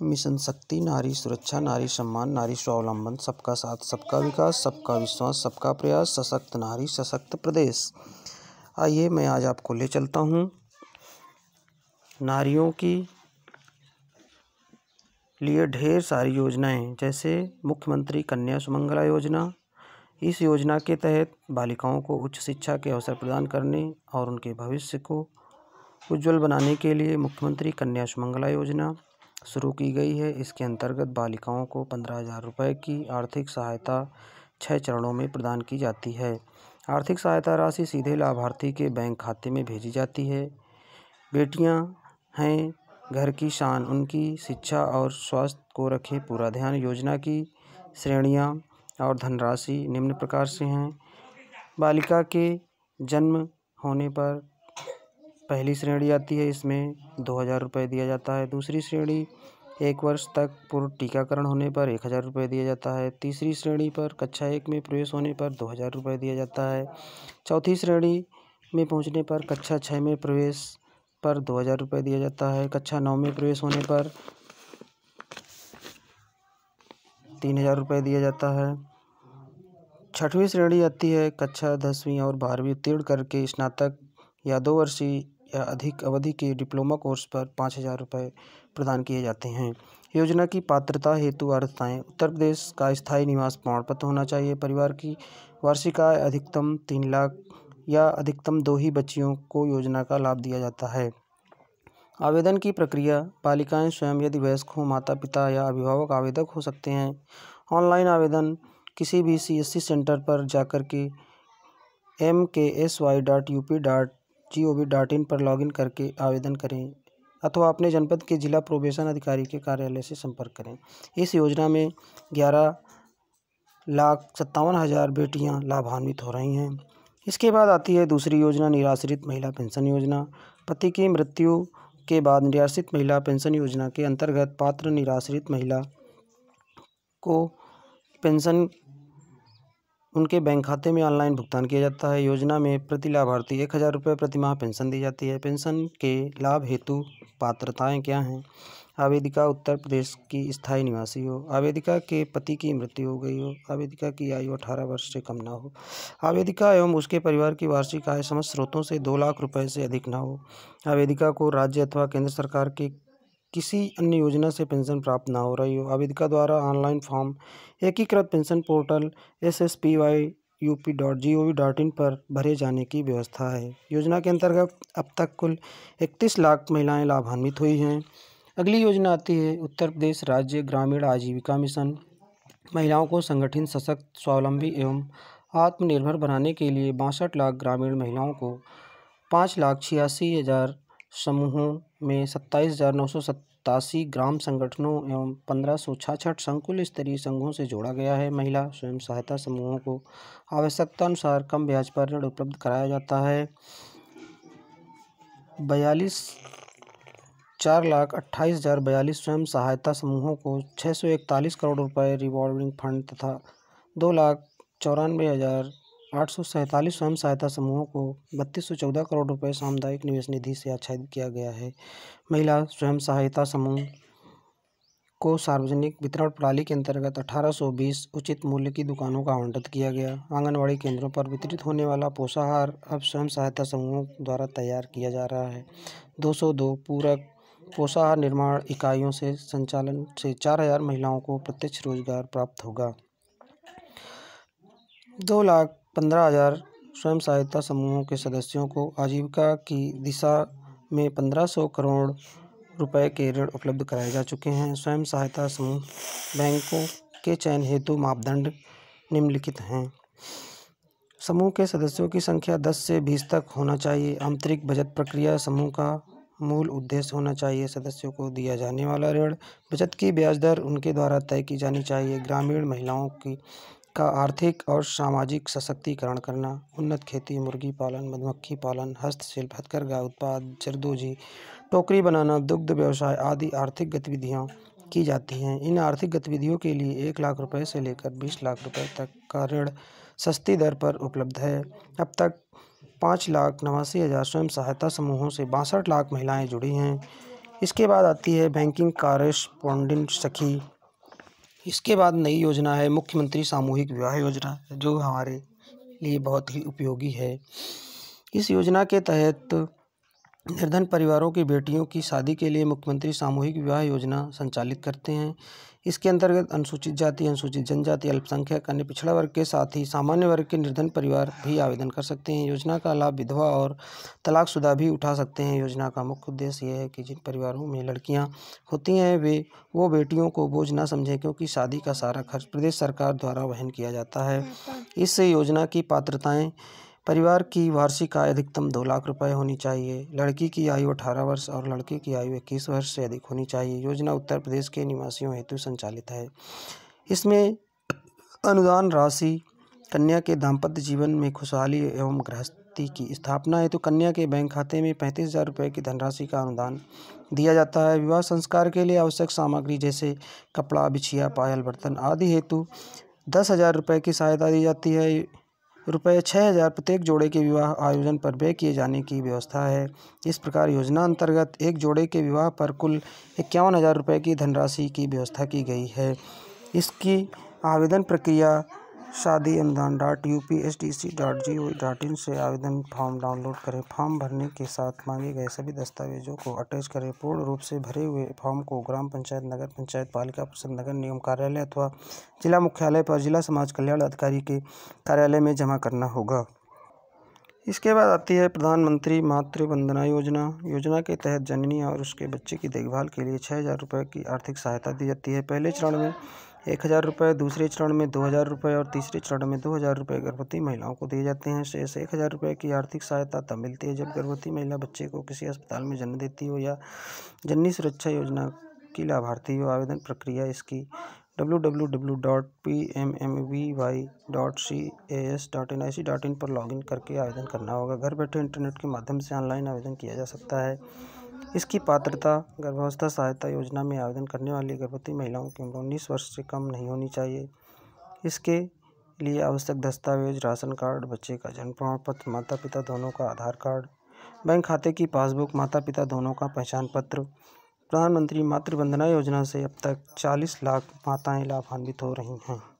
Mission शक्ति, नारी सुरक्षा, नारी सम्मान, नारी स्वावलंबन, सबका साथ सबका विकास, सबका विश्वास, सबका प्रयास, सशक्त नारी सशक्त प्रदेश। आइए मैं आज आपको ले चलता हूँ नारियों की लिए ढेर सारी योजनाएं, जैसे मुख्यमंत्री कन्या सुमंगला योजना। इस योजना के तहत बालिकाओं को उच्च शिक्षा के अवसर प्रदान करने और उनके भविष्य को उज्जवल बनाने के लिए मुख्यमंत्री कन्या सुमंगला योजना शुरू की गई है। इसके अंतर्गत बालिकाओं को 15,000 रुपये की आर्थिक सहायता 6 चरणों में प्रदान की जाती है। आर्थिक सहायता राशि सीधे लाभार्थी के बैंक खाते में भेजी जाती है। बेटियां हैं घर की शान, उनकी शिक्षा और स्वास्थ्य को रखे पूरा ध्यान। योजना की श्रेणियां और धनराशि निम्न प्रकार से हैं। बालिका के जन्म होने पर पहली श्रेणी आती है, इसमें 2,000 रुपये दिया जाता है। दूसरी श्रेणी 1 वर्ष तक पूर्व टीकाकरण होने पर 1,000 रुपये दिया जाता है। तीसरी श्रेणी पर कक्षा 1 में प्रवेश होने पर 2,000 रुपये दिया जाता है। चौथी श्रेणी में पहुंचने पर कक्षा 6 में प्रवेश पर 2,000 रुपये दिया जाता है। कक्षा 9 में प्रवेश होने पर 3,000 रुपये दिया जाता है। छठवीं श्रेणी आती है, कक्षा 10वीं और 12वीं उत्तीर्ण करके स्नातक या 2 वर्षीय या अधिक अवधि के डिप्लोमा कोर्स पर 5,000 रुपये प्रदान किए जाते हैं। योजना की पात्रता हेतु अर्हताएँ: उत्तर प्रदेश का स्थायी निवास प्रमाण पत्र होना चाहिए। परिवार की वार्षिक आय अधिकतम 3 लाख या अधिकतम 2 ही बच्चियों को योजना का लाभ दिया जाता है। आवेदन की प्रक्रिया: बालिकाएं स्वयं, यदि वयस्क हों, माता पिता या अभिभावक आवेदक हो सकते हैं। ऑनलाइन आवेदन: किसी भी CSC सेंटर पर जाकर के mksy.up.gov.in पर लॉगिन करके आवेदन करें अथवा अपने जनपद के जिला प्रोबेशन अधिकारी के कार्यालय से संपर्क करें। इस योजना में 11,57,000 बेटियां लाभान्वित हो रही हैं। इसके बाद आती है दूसरी योजना, निराश्रित महिला पेंशन योजना। पति की मृत्यु के बाद निराश्रित महिला पेंशन योजना के अंतर्गत पात्र निराश्रित महिला को पेंशन उनके बैंक खाते में ऑनलाइन भुगतान किया जाता है। योजना में प्रति लाभार्थी 1,000 रुपये प्रति माह पेंशन दी जाती है। पेंशन के लाभ हेतु पात्रताएं क्या हैं? आवेदिका उत्तर प्रदेश की स्थायी निवासी हो। आवेदिका के पति की मृत्यु हो गई हो। आवेदिका की आयु 18 वर्ष से कम ना हो। आवेदिका एवं उसके परिवार की वार्षिक आय समस्त स्रोतों से 2 लाख रुपये से अधिक ना हो। आवेदिका को राज्य अथवा केंद्र सरकार के किसी अन्य योजना से पेंशन प्राप्त ना हो रही हो। आवेदिका द्वारा ऑनलाइन फॉर्म एकीकृत पेंशन पोर्टल ssspy.up.gov.in पर भरे जाने की व्यवस्था है। योजना के अंतर्गत अब तक कुल 31 लाख महिलाएं लाभान्वित हुई हैं। अगली योजना आती है उत्तर प्रदेश राज्य ग्रामीण आजीविका मिशन। महिलाओं को संगठित, सशक्त, स्वावलंबी एवं आत्मनिर्भर बनाने के लिए 62 लाख ग्रामीण महिलाओं को 5,86,000 समूहों में 27,987 ग्राम संगठनों एवं 1,566 संकुल स्तरीय संघों से जोड़ा गया है। महिला स्वयं सहायता समूहों को आवश्यकता अनुसार कम ब्याज पर ऋण उपलब्ध कराया जाता है। 4,28,042 स्वयं सहायता समूहों को 641 करोड़ रुपए रिवॉल्विंग फंड तथा 2,94,847 स्वयं सहायता समूहों को 3,214 करोड़ रुपए सामुदायिक निवेश निधि से आच्छादित किया गया है। महिला स्वयं सहायता समूह को सार्वजनिक वितरण प्रणाली के अंतर्गत 1,820 उचित मूल्य की दुकानों का आवंटन किया गया। आंगनवाड़ी केंद्रों पर वितरित होने वाला पोषाहार अब स्वयं सहायता समूहों द्वारा तैयार किया जा रहा है। 202 पूरक पोषाहार निर्माण इकाइयों से संचालन से 4,000 महिलाओं को प्रत्यक्ष रोजगार प्राप्त होगा। 2,15,000 स्वयं सहायता समूहों के सदस्यों को आजीविका की दिशा में 1,500 करोड़ रुपए के ऋण उपलब्ध कराए जा चुके हैं। स्वयं सहायता समूह बैंकों के चयन हेतु मापदंड निम्नलिखित हैं। समूह के सदस्यों की संख्या 10 से 20 तक होना चाहिए। आंतरिक बचत प्रक्रिया समूह का मूल उद्देश्य होना चाहिए। सदस्यों को दिया जाने वाला ऋण बचत की ब्याज दर उनके द्वारा तय की जानी चाहिए। ग्रामीण महिलाओं का आर्थिक और सामाजिक सशक्तिकरण करना। उन्नत खेती, मुर्गी पालन, मधुमक्खी पालन, हस्तशिल्प, हथकरघा उत्पाद, जरदोजी, टोकरी बनाना, दुग्ध व्यवसाय आदि आर्थिक गतिविधियाँ की जाती हैं। इन आर्थिक गतिविधियों के लिए 1 लाख रुपये से लेकर 20 लाख रुपये तक का ऋण सस्ती दर पर उपलब्ध है। अब तक 5,89,000 स्वयं सहायता समूहों से 62 लाख महिलाएं जुड़ी हैं। इसके बाद आती है बैंकिंग कॉरेस्पॉन्डेंट सखी। इसके बाद नई योजना है मुख्यमंत्री सामूहिक विवाह योजना, जो हमारे लिए बहुत ही उपयोगी है। इस योजना के तहत निर्धन परिवारों की बेटियों की शादी के लिए मुख्यमंत्री सामूहिक विवाह योजना संचालित करते हैं। इसके अंतर्गत अनुसूचित जाति, अनुसूचित जनजाति, अल्पसंख्यक, अन्य पिछड़ा वर्ग के साथ ही सामान्य वर्ग के निर्धन परिवार भी आवेदन कर सकते हैं। योजना का लाभ विधवा और तलाकशुदा भी उठा सकते हैं। योजना का मुख्य उद्देश्य यह है कि जिन परिवारों में लड़कियां होती हैं वो बेटियों को बोझ न समझें, क्योंकि शादी का सारा खर्च प्रदेश सरकार द्वारा वहन किया जाता है। इस योजना की पात्रताएं: परिवार की वार्षिक आय अधिकतम 2 लाख रुपए होनी चाहिए। लड़की की आयु 18 वर्ष और लड़के की आयु 21 वर्ष से अधिक होनी चाहिए। योजना उत्तर प्रदेश के निवासियों हेतु संचालित है। इसमें अनुदान राशि कन्या के दाम्पत्य जीवन में खुशहाली एवं गृहस्थी की स्थापना हेतु कन्या के बैंक खाते में 35,000 रुपये की धनराशि का अनुदान दिया जाता है। विवाह संस्कार के लिए आवश्यक सामग्री जैसे कपड़ा, बिछिया, पायल, बर्तन आदि हेतु 10,000 रुपये की सहायता दी जाती है। रुपये 6,000 प्रत्येक जोड़े के विवाह आयोजन पर व्यय किए जाने की व्यवस्था है। इस प्रकार योजना अंतर्गत एक जोड़े के विवाह पर कुल 51,000 रुपये की धनराशि की व्यवस्था की गई है। इसकी आवेदन प्रक्रिया shaadi_anudan.upsdc.go.in से आवेदन फॉर्म डाउनलोड करें। फॉर्म भरने के साथ मांगे गए सभी दस्तावेजों को अटैच करें। पूर्ण रूप से भरे हुए फॉर्म को ग्राम पंचायत, नगर पंचायत, पालिका परिषद, नगर निगम कार्यालय अथवा जिला मुख्यालय पर जिला समाज कल्याण अधिकारी के कार्यालय में जमा करना होगा। इसके बाद आती है प्रधानमंत्री मातृ वंदना योजना। योजना के तहत जननी और उसके बच्चे की देखभाल के लिए 6,000 रुपये की आर्थिक सहायता दी जाती है। पहले चरण में 1,000 रुपये, दूसरे चरण में 2,000 रुपये और तीसरे चरण में 2,000 रुपये गर्भवती महिलाओं को दिए जाते हैं। शेष 1,000 रुपये की आर्थिक सहायता तब मिलती है जब गर्भवती महिला बच्चे को किसी अस्पताल में जन्म देती हो या जननी सुरक्षा योजना की लाभार्थी हो। आवेदन प्रक्रिया इसकी www.pmmvy.cas.nic.in पर लॉगिन करके आवेदन करना होगा। घर बैठे इंटरनेट के माध्यम से ऑनलाइन आवेदन किया जा सकता है। इसकी पात्रता: गर्भावस्था सहायता योजना में आवेदन करने वाली गर्भवती महिलाओं की उम्र 19 वर्ष से कम नहीं होनी चाहिए। इसके लिए आवश्यक दस्तावेज: राशन कार्ड, बच्चे का जन्म प्रमाण पत्र, माता पिता दोनों का आधार कार्ड, बैंक खाते की पासबुक, माता पिता दोनों का पहचान पत्र। प्रधानमंत्री मातृ वंदना योजना से अब तक 40 लाख माताएं लाभान्वित हो रही हैं।